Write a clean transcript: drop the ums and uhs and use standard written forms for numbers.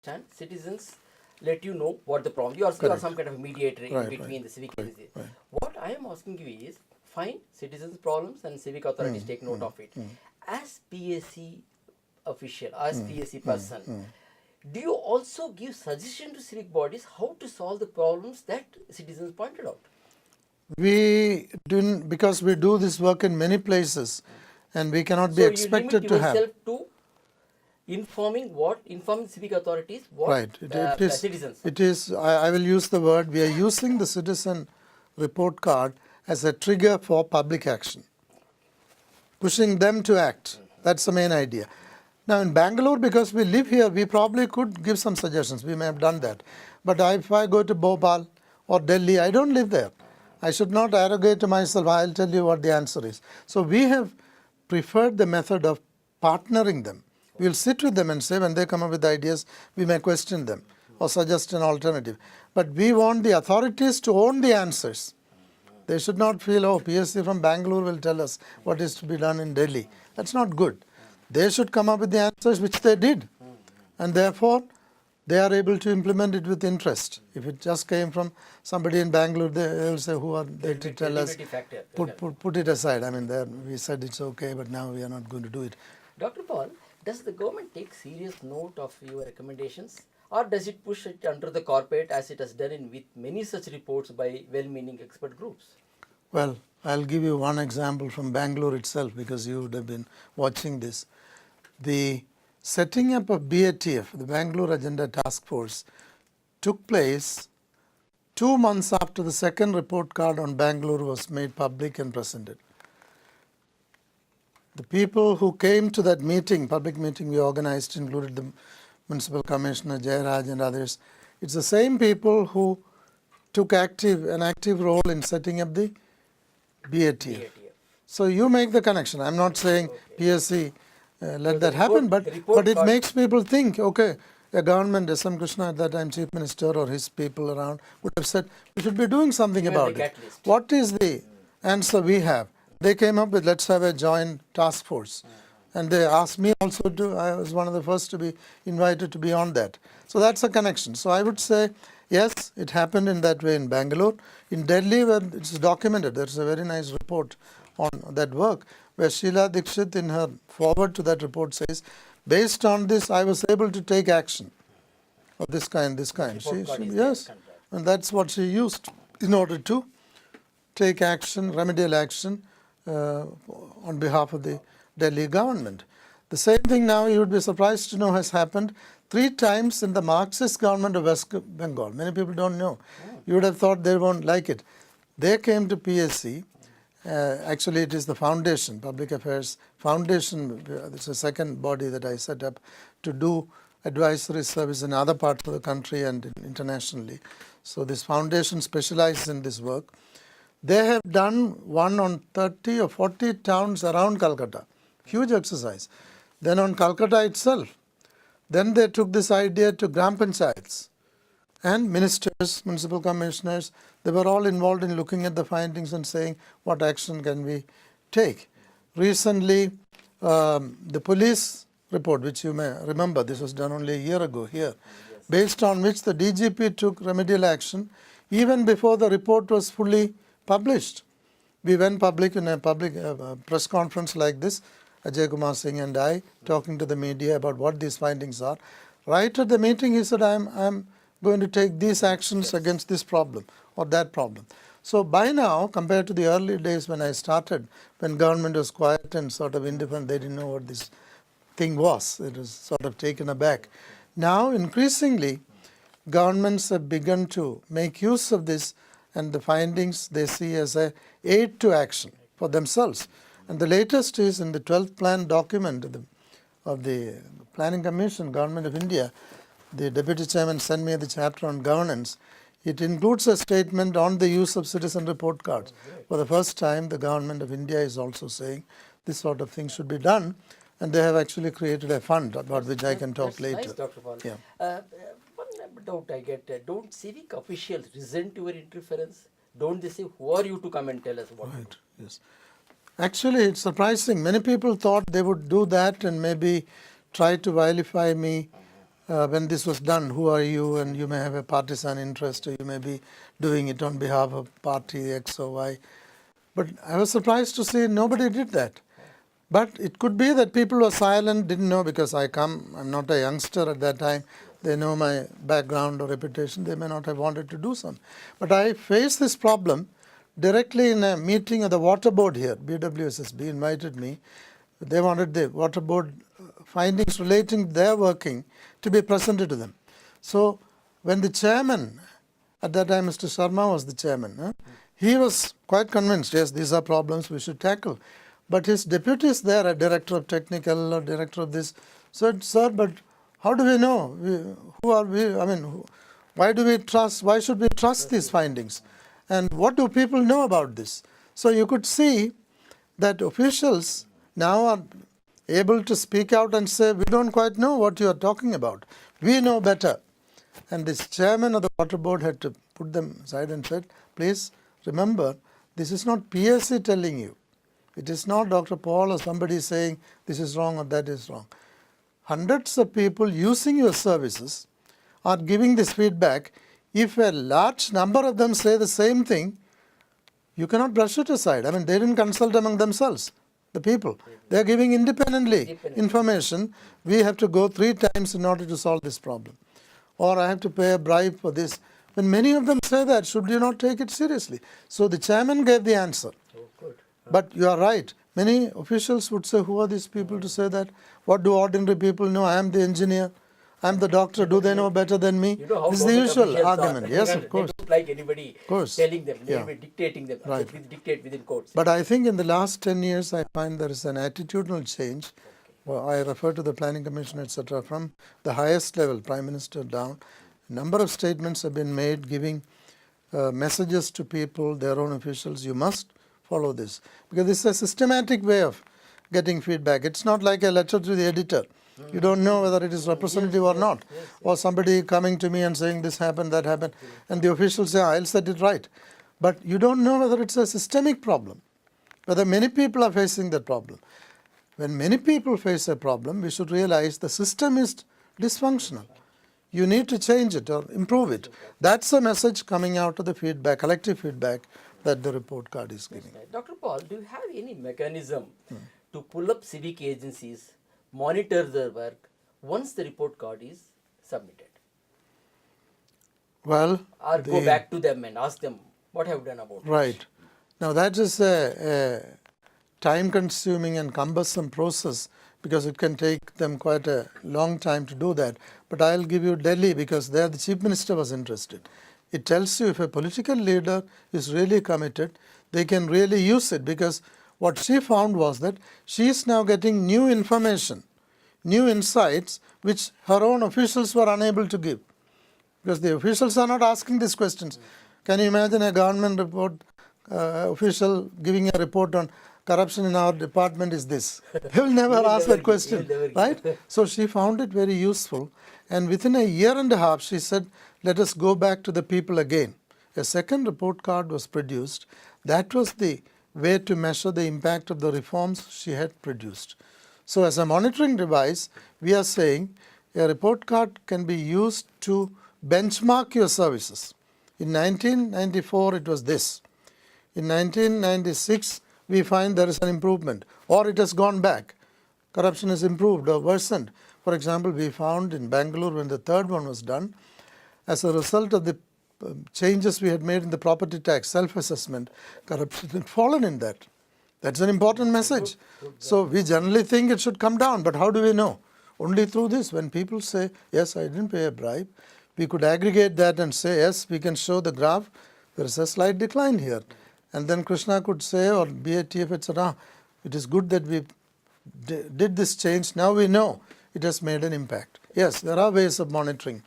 understand, citizens let you know what the problem. You are some kind of mediator in between the civic agency. What I am asking you is, fine, citizens' problems and civic authorities take note of it. As PSC official, as PSC person, do you also give suggestion to civic bodies how to solve the problems that citizens pointed out? We do, because we do this work in many places, and we cannot be expected to have. So you limit yourself to informing civic authorities what citizens. It is. I will use the word. We are using the citizen report card as a trigger for public action, pushing them to act. That's the main idea. Now in Bangalore, because we live here, we probably could give some suggestions. We may have done that. But if I go to Bhopal or Delhi, I don't live there. I should not arrogate to myself, I'll tell you what the answer is. So we have preferred the method of partnering them. We'll sit with them and say, when they come up with ideas, we may question them or suggest an alternative. But we want the authorities to own the answers. They should not feel, oh, PSC from Bangalore will tell us what is to be done in Delhi. That's not good. They should come up with the answers, which they did. And therefore, they are able to implement it with interest. If it just came from somebody in Bangalore, they will say, who are they to tell us, put it aside. I mean, we said it's okay, but now we are not going to do it. Dr. Paul, does the government take serious note of your recommendations, or does it push it under the carpet as it has done with many such reports by well-meaning expert groups? Well, I'll give you one example from Bangalore itself, because you would have been watching this. The setting up of BATF, the Bangalore Agenda Task Force, took place 2 months after the second report card on Bangalore was made public and presented. The people who came to that meeting, public meeting we organized, included the Municipal Commissioner, Jayaraj and others. It's the same people who took an active role in setting up the BATF. So you make the connection. I'm not saying PSC let that happen, but it makes people think, okay, a government, S.M. Krishna at that time Chief Minister or his people around would have said, we should be doing something about it. What is the answer we have? They came up with, let's have a joint task force. And they asked me also to, I was one of the first to be invited to be on that. So that's a connection. So I would say, yes, it happened in that way in Bangalore. In Delhi, where it's documented, there's a very nice report on that work, where Sheila Dikshit in her forward to that report says, based on this, I was able to take action of this kind. Yes, and that's what she used in order to take action, remedial action on behalf of the Delhi government. The same thing now, you would be surprised to know, has happened 3 times in the Marxist government of West Bengal. Many people don't know. You would have thought they won't like it. They came to PSC. Actually, it is the foundation, Public Affairs Foundation. It's a second body that I set up to do advisory service in other parts of the country and internationally. So this foundation specializes in this work. They have done one on 30 or 40 towns around Calcutta. Huge exercise. Then on Calcutta itself. Then they took this idea to Gram Panchayats and ministers, municipal commissioners. They were all involved in looking at the findings and saying what action can we take. Recently, the police report, which you may remember, this was done only a year ago here, based on which the DGP took remedial action even before the report was fully published. We went public in a public press conference like this, Ajay Kumar Singh and I, talking to the media about what these findings are. Right at the meeting, he said, I'm going to take these actions against this problem or that problem. So by now, compared to the early days when I started, when government was quiet and sort of indifferent, they didn't know what this thing was. It was sort of taken aback. Now, increasingly, governments have begun to make use of this, and the findings they see as an aid to action for themselves. And the latest is in the 12th plan document of the Planning Commission, Government of India. The Deputy Chairman sent me the chapter on governance. It includes a statement on the use of citizen report cards. For the first time, the Government of India is also saying this sort of thing should be done. And they have actually created a fund about which I can talk later. Nice, Dr. Paul. Yeah. One doubt I get, don't civic officials resent your interference? Don't they say, who are you to come and tell us what to do? Yes. Actually, it's surprising. Many people thought they would do that and maybe try to vilify me when this was done, who are you, and you may have a partisan interest, or you may be doing it on behalf of party X or Y. But I was surprised to see nobody did that. But it could be that people were silent, didn't know, because I'm not a youngster at that time. They know my background or reputation. They may not have wanted to do something. But I faced this problem directly in a meeting of the water board here. BWSSB invited me. They wanted the water board findings relating to their working to be presented to them. So when the chairman, at that time Mr. Sharma was the chairman, he was quite convinced, yes, these are problems we should tackle. But his deputies there, a director of technical or director of this, said, sir, but how do we know? Who are we? I mean, why do we trust? Why should we trust these findings? And what do people know about this? So you could see that officials now are able to speak out and say, we don't quite know what you are talking about. We know better. And this chairman of the water board had to put them aside and said, please remember, this is not PSC telling you. It is not Dr. Paul or somebody saying this is wrong or that is wrong. Hundreds of people using your services are giving this feedback. If a large number of them say the same thing, you cannot brush it aside. I mean, they didn't consult among themselves, the people. They are giving independently information. We have to go 3 times in order to solve this problem. Or I have to pay a bribe for this. When many of them say that, should you not take it seriously? So the chairman gave the answer. Oh, good. But you are right. Many officials would say, who are these people to say that? What do ordinary people know? I am the engineer. I am the doctor. Do they know better than me? You know how this is the usual argument. Yes, they of course. don't like anybody telling them, dictating them, Right. dictate within courts. But I think in the last 10 years, I find there is an attitudinal change. Well, I refer to the Planning Commission, etc., from the highest level, Prime Minister down. A number of statements have been made giving messages to people, their own officials. You must follow this, because this is a systematic way of getting feedback. It's not like a letter to the editor. You don't know whether it is representative or not, or somebody coming to me and saying this happened, that happened, and the officials say, I'll set it right. But you don't know whether it's a systemic problem, whether many people are facing that problem. When many people face a problem, we should realize the system is dysfunctional. You need to change it or improve it. That's the message coming out of the feedback, collective feedback that the report card is giving. Dr. Paul, do you have any mechanism to pull up civic agencies, monitor their work once the report card is submitted? Well, or go back to them and ask them, what have you done about it? Right. Now that is a time-consuming and cumbersome process, because it can take them quite a long time to do that. But I'll give you Delhi, because there the Chief Minister was interested. It tells you if a political leader is really committed, they can really use it, because what she found was that she is now getting new information, new insights, which her own officials were unable to give, because the officials are not asking these questions. Can you imagine a government report official giving a report on corruption in our department is this? They will never ask that question, right? So she found it very useful, and within a year and a half she said, let us go back to the people again. A second report card was produced. That was the way to measure the impact of the reforms she had produced. So as a monitoring device, we are saying a report card can be used to benchmark your services. In 1994, it was this. In 1996, we find there is an improvement, or it has gone back. Corruption has improved or worsened. For example, we found in Bangalore, when the third one was done, as a result of the changes we had made in the property tax, self-assessment, corruption had fallen in that. That's an important message. So we generally think it should come down, but how do we know? Only through this. When people say, yes, I didn't pay a bribe, we could aggregate that and say, yes, we can show the graph, there is a slight decline here. And then Krishna could say, or BATF, etc., it is good that we did this change. Now we know it has made an impact. Yes, there are ways of monitoring.